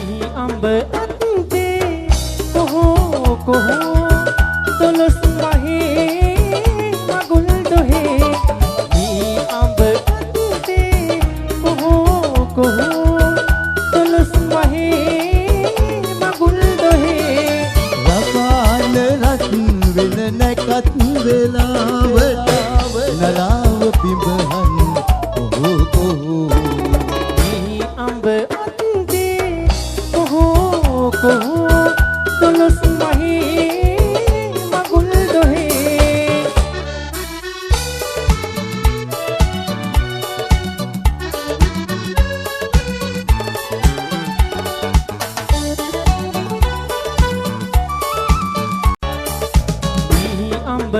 අඹ අත්තේ කොහෝ කොහෝ දොළොස් මහේ මගුල් දොහේ මේ අඹ අත්තේ කොහෝ කොහෝ දොළොස් මහේ මගුල් දොහේ රසායන රත් වෙන නැකත් වෙලාවට නලාව පිඹහන් කොහෝ කොහෝ මේ අඹ අත්තේ කොහෝ කොහෝ දොළොස් මහේ මගුල් දොහේ මේ අඹ